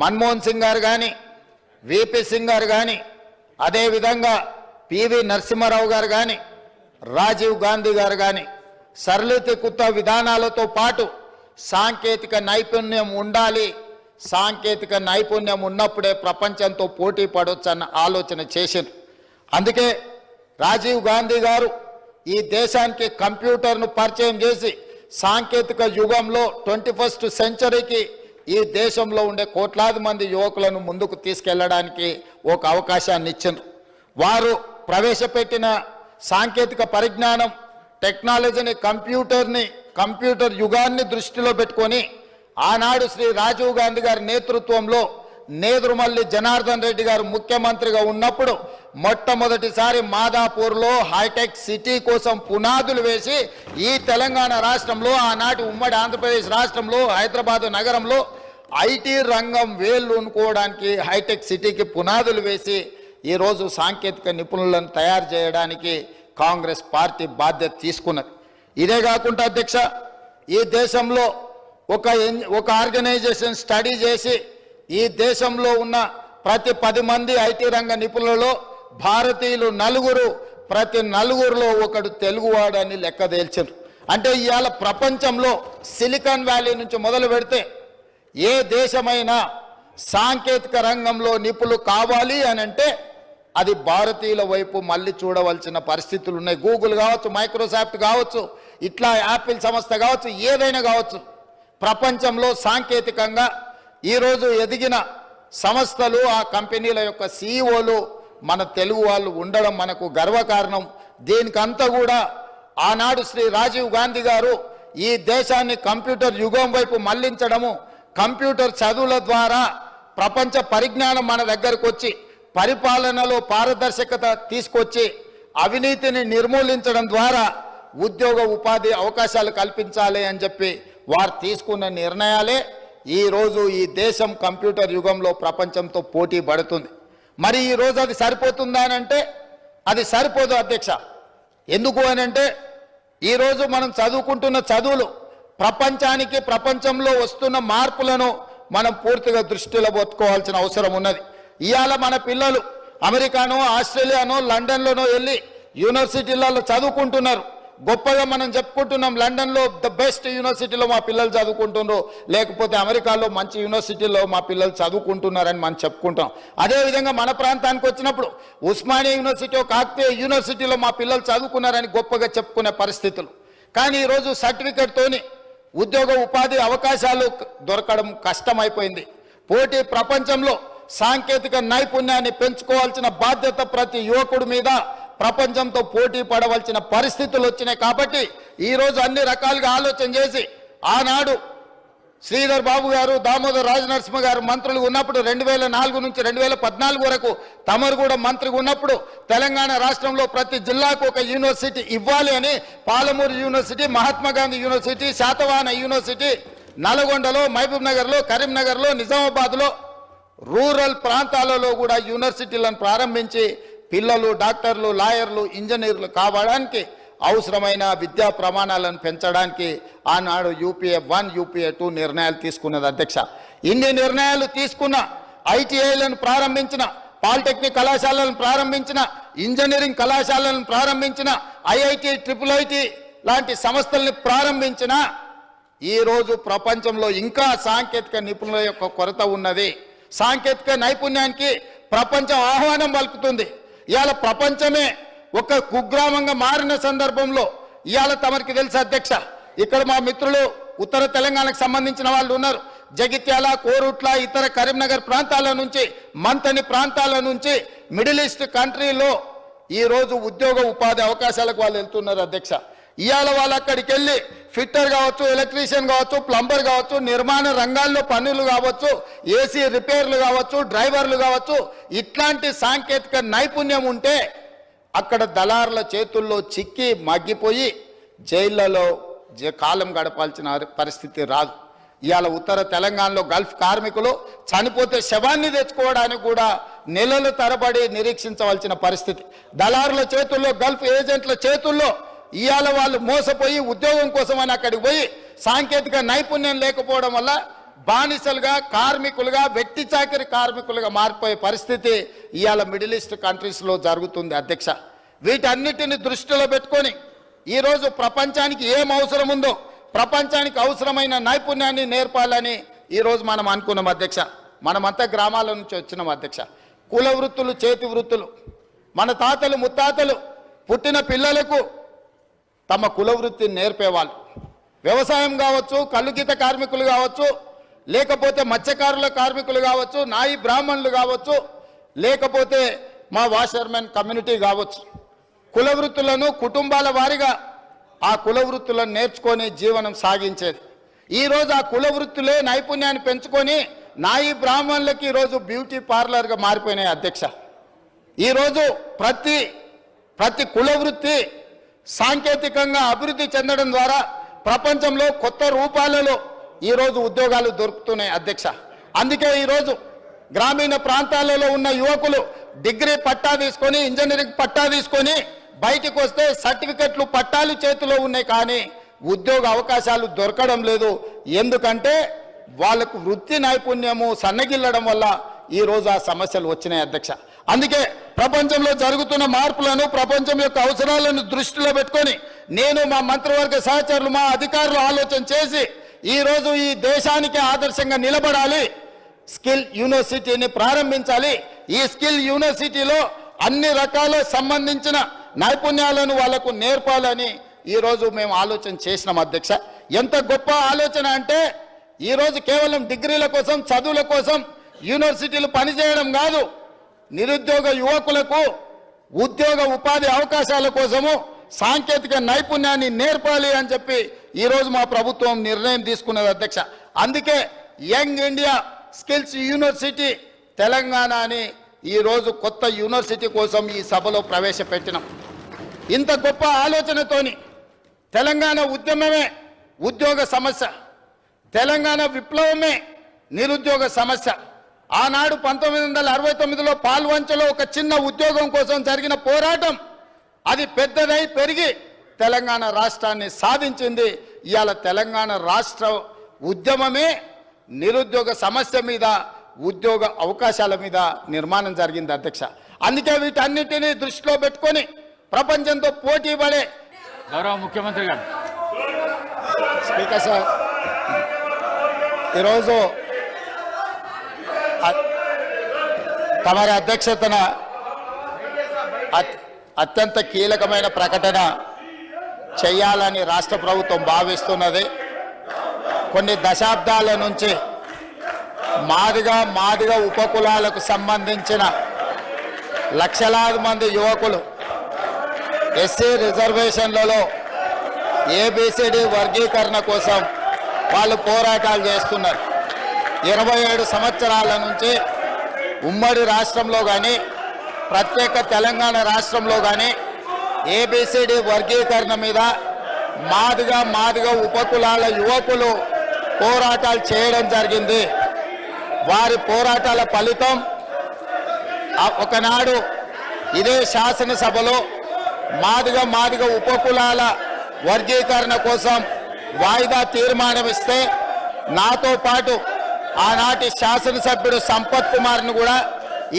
మన్మోహన్ సింగ్ గారు కానీ, విపి సింగ్ గారు కానీ, అదేవిధంగా పివి నరసింహారావు గారు కానీ, రాజీవ్ గాంధీ గారు కానీ సరళీకృత విధానాలతో పాటు సాంకేతిక నైపుణ్యం ఉండాలి. సాంకేతిక నైపుణ్యం ఉన్నప్పుడే ప్రపంచంతో పోటీ పడవచ్చన్న ఆలోచన చేసింది. అందుకే రాజీవ్ గాంధీ గారు ఈ దేశానికి కంప్యూటర్ను పరిచయం చేసి సాంకేతిక యుగంలో 21st సెంచరీకి ఈ దేశంలో ఉండే కోట్లాది మంది యువకులను ముందుకు తీసుకెళ్లడానికి ఒక అవకాశాన్ని ఇచ్చారు. వారు ప్రవేశపెట్టిన సాంకేతిక పరిజ్ఞానం టెక్నాలజీని కంప్యూటర్ యుగాన్ని దృష్టిలో పెట్టుకొని ఆనాడు శ్రీ రాజీవ్ గాంధీ గారి నేతృత్వంలో నేదురుమల్లి జనార్దన్ రెడ్డి గారు ముఖ్యమంత్రిగా ఉన్నప్పుడు మొట్టమొదటిసారి మాదాపూర్లో హైటెక్ సిటీ కోసం పునాదులు వేసి ఈ తెలంగాణ రాష్ట్రంలో ఆనాటి ఉమ్మడి ఆంధ్రప్రదేశ్ రాష్ట్రంలో హైదరాబాద్ నగరంలో ఐటీ రంగం వేళ్ళూనుకోవడానికి హైటెక్ సిటీకి పునాదులు వేసి ఈరోజు సాంకేతిక నిపుణులను తయారు చేయడానికి కాంగ్రెస్ పార్టీ బాధ్యత తీసుకున్నది. ఇదే కాకుండా అధ్యక్ష, ఈ దేశంలో ఒక ఆర్గనైజేషన్ స్టడీ చేసి ఈ దేశంలో ఉన్న ప్రతి 10 మంది ఐటీ రంగ నిపుణులలో భారతీయులు 4, ప్రతి 4లో ఒకడు తెలుగువాడని లెక్క తేల్చారు. అంటే ఇవాళ ప్రపంచంలో సిలికాన్ వ్యాలీ నుంచి మొదలు పెడితే ఏ దేశమైనా సాంకేతిక రంగంలో నిపుణులు కావాలి అని అంటే అది భారతీయుల వైపు మళ్ళీ చూడవలసిన పరిస్థితులు ఉన్నాయి. గూగుల్ కావచ్చు, మైక్రోసాఫ్ట్ కావచ్చు, ఇట్లా యాపిల్ సంస్థ కావచ్చు, ఏదైనా కావచ్చు, ప్రపంచంలో సాంకేతికంగా ఈరోజు ఎదిగిన సంస్థలు ఆ కంపెనీల యొక్క సీఈఓలు మన తెలుగు వాళ్ళు ఉండడం మనకు గర్వకారణం. దీనికంతా కూడా ఆనాడు శ్రీ రాజీవ్ గాంధీ గారు ఈ దేశాన్ని కంప్యూటర్ యుగం వైపు మళ్లించడము, కంప్యూటర్ చదువుల ద్వారా ప్రపంచ పరిజ్ఞానం మన దగ్గరకు వచ్చి పరిపాలనలో పారదర్శకత తీసుకొచ్చి అవినీతిని నిర్మూలించడం ద్వారా ఉద్యోగ ఉపాధి అవకాశాలు కల్పించాలి అని చెప్పి వారు తీసుకున్న నిర్ణయాలే ఈరోజు ఈ దేశం కంప్యూటర్ యుగంలో ప్రపంచంతో పోటీ పడుతుంది. మరి ఈరోజు అది సరిపోతుందా అని అంటే అది సరిపోదు అధ్యక్ష. ఎందుకు అని అంటే ఈరోజు మనం చదువుకుంటున్న చదువులు ప్రపంచంలో వస్తున్న మార్పులను మనం పూర్తిగా దృష్టిలో పెట్టుకోవాల్సిన అవసరం ఉన్నది. ఇవాళ మన పిల్లలు అమెరికానో, ఆస్ట్రేలియానో, లండన్లోనో వెళ్ళి యూనివర్సిటీలలో చదువుకుంటున్నారు. గొప్పగా మనం చెప్పుకుంటున్నాం, లండన్లో ద బెస్ట్ యూనివర్సిటీలో మా పిల్లలు చదువుకుంటున్నారు, లేకపోతే అమెరికాలో మంచి యూనివర్సిటీలో మా పిల్లలు చదువుకుంటున్నారని మనం చెప్పుకుంటాం. అదేవిధంగా మన ప్రాంతానికి వచ్చినప్పుడు ఉస్మానియా యూనివర్సిటీ, కాకతీయ యూనివర్సిటీలో మా పిల్లలు చదువుకున్నారని గొప్పగా చెప్పుకునే పరిస్థితులు. కానీ ఈరోజు సర్టిఫికెట్తోని ఉద్యోగ ఉపాధి అవకాశాలు దొరకడం కష్టమైపోయింది. పోటీ ప్రపంచంలో సాంకేతిక నైపుణ్యాన్ని పెంచుకోవాల్సిన బాధ్యత ప్రతి యువకుడి మీద ప్రపంచంతో పోటీ పడవలసిన పరిస్థితులు వచ్చినాయి. కాబట్టి ఈరోజు అన్ని రకాలుగా ఆలోచన చేసి ఆనాడు శ్రీధర్ బాబు గారు, దామోదర్ రాజనరసింహ గారు మంత్రులు ఉన్నప్పుడు 2004 నుంచి 2014 వరకు తమరు కూడా మంత్రిగా ఉన్నప్పుడు తెలంగాణ రాష్ట్రంలో ప్రతి జిల్లాకు ఒక యూనివర్సిటీ ఇవ్వాలి అని Palamuru university, Mahatma Gandhi university, Satavahana university, నల్గొండలో, మహబూబ్ నగర్లో, కరీంనగర్లో, నిజామాబాద్లో రూరల్ ప్రాంతాలలో కూడా యూనివర్సిటీలను ప్రారంభించి పిల్లలు డాక్టర్లు, లాయర్లు, ఇంజనీర్లు కావడానికి అవసరమైన విద్యా ప్రమాణాలను పెంచడానికి ఆనాడు UPA 1, UPA 2 నిర్ణయాలు తీసుకున్నది అధ్యక్ష. ఇన్ని నిర్ణయాలు తీసుకున్న ITIలను ప్రారంభించిన, పాలిటెక్నిక్ కళాశాలను ప్రారంభించిన, ఇంజనీరింగ్ కళాశాలను ప్రారంభించిన, IIT, IIIT లాంటి సంస్థల్ని ప్రారంభించిన ఈరోజు ప్రపంచంలో ఇంకా సాంకేతిక నిపుణుల యొక్క కొరత ఉన్నది. సాంకేతిక నైపుణ్యానికి ప్రపంచం ఆహ్వానం పలుకుతుంది. ఇవాళ ప్రపంచమే ఒక కుగ్రామంగా మారిన సందర్భంలో ఇవాళ తమరికి తెలుసు అధ్యక్ష, ఇక్కడ మా మిత్రులు ఉత్తర తెలంగాణకు సంబంధించిన వాళ్ళు ఉన్నారు. జగిత్యాల, కోరుట్ల, ఇతర కరీంనగర్ ప్రాంతాల నుంచి, మంతని ప్రాంతాల నుంచి మిడిల్ ఈస్ట్ కంట్రీలో ఈరోజు ఉద్యోగ ఉపాధి అవకాశాలకు వాళ్ళు వెళ్తున్నారు అధ్యక్ష. ఇవాళ వాళ్ళు అక్కడికి వెళ్ళి ఫిట్టర్ కావచ్చు, ఎలక్ట్రీషియన్ కావచ్చు, ప్లంబర్ కావచ్చు, నిర్మాణ రంగాల్లో పనులు కావచ్చు, AC రిపేర్లు కావచ్చు, డ్రైవర్లు కావచ్చు, ఇట్లాంటి సాంకేతిక నైపుణ్యం ఉంటే అక్కడ దళారుల చేతుల్లో చిక్కి మగ్గిపోయి జైళ్లలో కాలం గడపాల్సిన పరిస్థితి రాదు. ఇవాళ ఉత్తర తెలంగాణలో గల్ఫ్ కార్మికులు చనిపోతే శవాన్ని తెచ్చుకోవడానికి కూడా నెలల తరబడి నిరీక్షించవలసిన పరిస్థితి. దళారుల చేతుల్లో, గల్ఫ్ ఏజెంట్ల చేతుల్లో ఇవాళ వాళ్ళు మోసపోయి ఉద్యోగం కోసం అని అక్కడికి పోయి సాంకేతిక నైపుణ్యం లేకపోవడం వల్ల బానిసలుగా, కార్మికులుగా, వెట్టి చాకిరి కార్మికులుగా మారిపోయే పరిస్థితి ఇవాళ మిడిల్ ఈస్ట్ కంట్రీస్లో జరుగుతుంది అధ్యక్ష. వీటన్నిటిని దృష్టిలో పెట్టుకొని ఈరోజు ప్రపంచానికి ఏం అవసరం ఉందో ప్రపంచానికి అవసరమైన నైపుణ్యాన్ని నేర్పాలని ఈరోజు మనం అనుకున్నాం అధ్యక్ష. మనమంతా గ్రామాల నుంచి వచ్చినాం అధ్యక్ష. కుల వృత్తులు, చేతి వృత్తులు, మన తాతలు ముత్తాతలు పుట్టిన పిల్లలకు తమ కుల వృత్తిని నేర్పేవాళ్ళు. వ్యవసాయం కావచ్చు, కల్లుగీత కార్మికులు కావచ్చు, లేకపోతే మత్స్యకారుల కార్మికులు కావచ్చు, నాయి బ్రాహ్మణులు కావచ్చు, లేకపోతే మా వాషర్మెన్ కమ్యూనిటీ కావచ్చు. కుల వృత్తులను కుటుంబాల వారిగా ఆ కుల వృత్తులను నేర్చుకొని జీవనం సాగించేది. ఈరోజు ఆ కుల వృత్తులే నైపుణ్యాన్ని పెంచుకొని నాయి బ్రాహ్మణులకి ఈరోజు బ్యూటీ పార్లర్గా మారిపోయినాయి అధ్యక్ష. ఈరోజు ప్రతి కుల వృత్తి సాంకేతికంగా అభివృద్ధి చెందడం ద్వారా ప్రపంచంలో కొత్త రూపాలలో ఈరోజు ఉద్యోగాలు దొరుకుతున్నాయి అధ్యక్ష. అందుకే ఈరోజు గ్రామీణ ప్రాంతాలలో ఉన్న యువకులు డిగ్రీ పట్టా తీసుకొని, ఇంజనీరింగ్ పట్టా తీసుకొని బయటికి వస్తే సర్టిఫికెట్లు, పట్టాలు చేతిలో ఉన్నాయి, కానీ ఉద్యోగ అవకాశాలు దొరకడం లేదు. ఎందుకంటే వాళ్ళకు వృత్తి నైపుణ్యము సన్నగిల్లడం వల్ల ఈరోజు ఆ సమస్యలు వచ్చినాయి అధ్యక్ష. అందుకే ప్రపంచంలో జరుగుతున్న మార్పులను, ప్రపంచం యొక్క అవసరాలను దృష్టిలో పెట్టుకొని నేను, మా మంత్రివర్గ సహచరులు, మా అధికారులు ఆలోచన చేసి ఈరోజు ఈ దేశానికి ఆదర్శంగా నిలబడాలి, స్కిల్ యూనివర్సిటీని ప్రారంభించాలి. ఈ స్కిల్ యూనివర్సిటీలో అన్ని రకాల సంబంధించిన నైపుణ్యాలను వాళ్లకు నేర్పాలని ఈరోజు మేము ఆలోచన చేసినాం అధ్యక్ష. ఎంత గొప్ప ఆలోచన అంటే ఈరోజు కేవలం డిగ్రీల కోసం, చదువుల కోసం యూనివర్సిటీలు పనిచేయడం కాదు, నిరుద్యోగ యువకులకు ఉద్యోగ ఉపాధి అవకాశాల కోసము సాంకేతిక నైపుణ్యాన్ని నేర్పాలి అని చెప్పి ఈరోజు మా ప్రభుత్వం నిర్ణయం తీసుకున్నది అధ్యక్ష. అందుకే young India skills university Telangana అని ఈరోజు కొత్త యూనివర్సిటీ కోసం ఈ సభలో ప్రవేశపెట్టినాం. ఇంత గొప్ప ఆలోచనతోని తెలంగాణ ఉద్యమమే ఉద్యోగ సమస్య, తెలంగాణ విప్లవమే నిరుద్యోగ సమస్య. ఆనాడు 1969లో పాల్వంచలో ఒక చిన్న ఉద్యోగం కోసం జరిగిన పోరాటం అది పెద్దదై పెరిగి తెలంగాణ రాష్ట్రాన్ని సాధించింది. ఇవాళ తెలంగాణ రాష్ట్ర ఉద్యమమే నిరుద్యోగ సమస్య మీద, ఉద్యోగ అవకాశాల మీద నిర్మాణం జరిగింది అధ్యక్ష. అందుకే వీటన్నిటినీ దృష్టిలో పెట్టుకొని ప్రపంచంతో పోటీ పడే గౌరవ ముఖ్యమంత్రి గారు. స్పీకర్ సార్, ఈరోజు తమరి అధ్యక్షతన అత్యంత కీలకమైన ప్రకటన చేయాలని రాష్ట్ర ప్రభుత్వం భావిస్తున్నది. కొన్ని దశాబ్దాల నుంచి మాదిగ ఉపకులాలకు సంబంధించిన లక్షలాది మంది యువకులు ఎస్సీ రిజర్వేషన్లలో ఏబిసిడి వర్గీకరణ కోసం వాళ్ళు పోరాటాలు చేస్తున్నారు. 27 సంవత్సరాల నుంచి ఉమ్మడి రాష్ట్రంలో కానీ, ప్రత్యేక తెలంగాణ రాష్ట్రంలో కానీ ఏబిసిడి వర్గీకరణ మీద మాదిగ ఉపకులాల యువకులు పోరాటాలు చేయడం జరిగింది. వారి పోరాటాల ఫలితం ఒకనాడు ఇదే శాసనసభలో మాదిగ ఉపకులాల వర్గీకరణ కోసం వాయిదా తీర్మానం ఇస్తే నాతో పాటు ఆనాటి శాసనసభ్యుడు సంపత్ కుమార్ను కూడా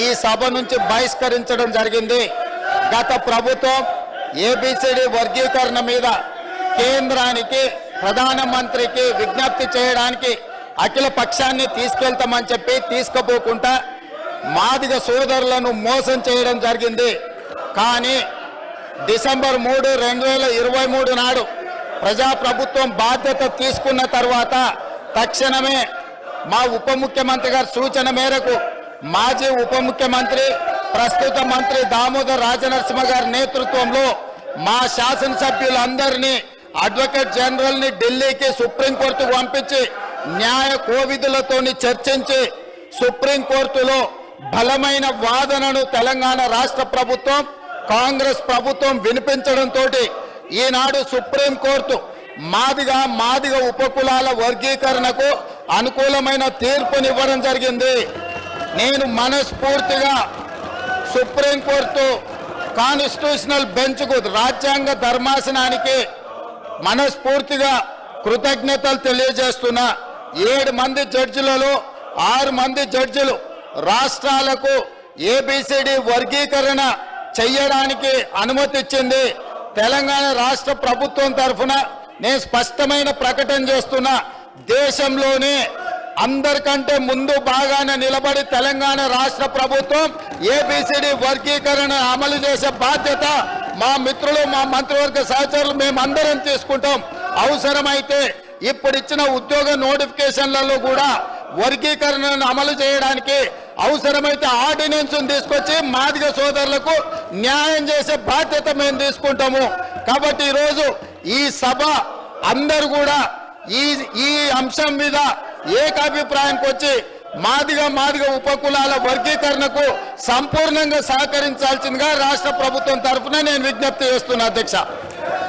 ఈ సభ నుంచి బహిష్కరించడం జరిగింది. గత ప్రభుత్వం ఏబిసిడి వర్గీకరణ మీద కేంద్రానికి, ప్రధానమంత్రికి విజ్ఞప్తి చేయడానికి అఖిల పక్షాన్ని తీసుకెళ్తామని చెప్పి తీసుకుపోకుండా మాదిగ సోదరులను మోసం చేయడం జరిగింది. కానీ డిసెంబర్ 3, 2023 నాడు ప్రజాప్రభుత్వం బాధ్యత తీసుకున్న తర్వాత తక్షణమే మా ఉప ముఖ్యమంత్రి గారి సూచన మేరకు మాజీ ఉప ముఖ్యమంత్రి, ప్రస్తుత మంత్రి దామోదర్ రాజనరసింహ గారి నేతృత్వంలో మా శాసనసభ్యులందరినీ, అడ్వకేట్ జనరల్ని ఢిల్లీకి సుప్రీంకోర్టుకు పంపించి న్యాయ కోవిధులతోని చర్చించి సుప్రీంకోర్టులో బలమైన వాదనను తెలంగాణ రాష్ట్ర ప్రభుత్వం, కాంగ్రెస్ ప్రభుత్వం వినిపించడంతో ఈనాడు సుప్రీంకోర్టు మాదిగ ఉపకులాల వర్గీకరణకు అనుకూలమైన తీర్పునివ్వడం జరిగింది. నేను మనస్ఫూర్తిగా సుప్రీంకోర్టు కాన్స్టిట్యూషనల్ బెంచ్కు, రాజ్యాంగ ధర్మాసనానికి మనస్ఫూర్తిగా కృతజ్ఞతలు తెలియజేస్తున్నా. 7 మంది జడ్జిలలో 6 మంది జడ్జిలు రాష్ట్రాలకు ఏబిసిడి వర్గీకరణ చెయ్యడానికి అనుమతి ఇచ్చింది. తెలంగాణ రాష్ట్ర ప్రభుత్వం తరఫున నేను స్పష్టమైన ప్రకటన చేస్తున్నా, దేశంలోనే అందరికంటే ముందు బాగానే నిలబడి తెలంగాణ రాష్ట్ర ప్రభుత్వం ఏబిసిడి వర్గీకరణ అమలు చేసే బాధ్యత మా మిత్రులు, మా మంత్రివర్గ సహచరులు మేమందరం తీసుకుంటాం. అవసరమైతే ఇప్పుడు ఇచ్చిన ఉద్యోగ నోటిఫికేషన్లలో కూడా వర్గీకరణను అమలు చేయడానికి అవసరమైతే ఆర్డినెన్స్ తీసుకొచ్చి మాదిగ సోదరులకు న్యాయం చేసే బాధ్యత మేము తీసుకుంటాము. కాబట్టి ఈరోజు ఈ సభ అందరూ కూడా ఈ అంశం మీద ఏకాభిప్రాయానికి వచ్చి మాదిగ ఉపకులాల వర్గీకరణకు సంపూర్ణంగా సహకరించాల్సిందిగా రాష్ట్ర ప్రభుత్వం తరఫున నేను విజ్ఞప్తి చేస్తున్నా అధ్యక్ష.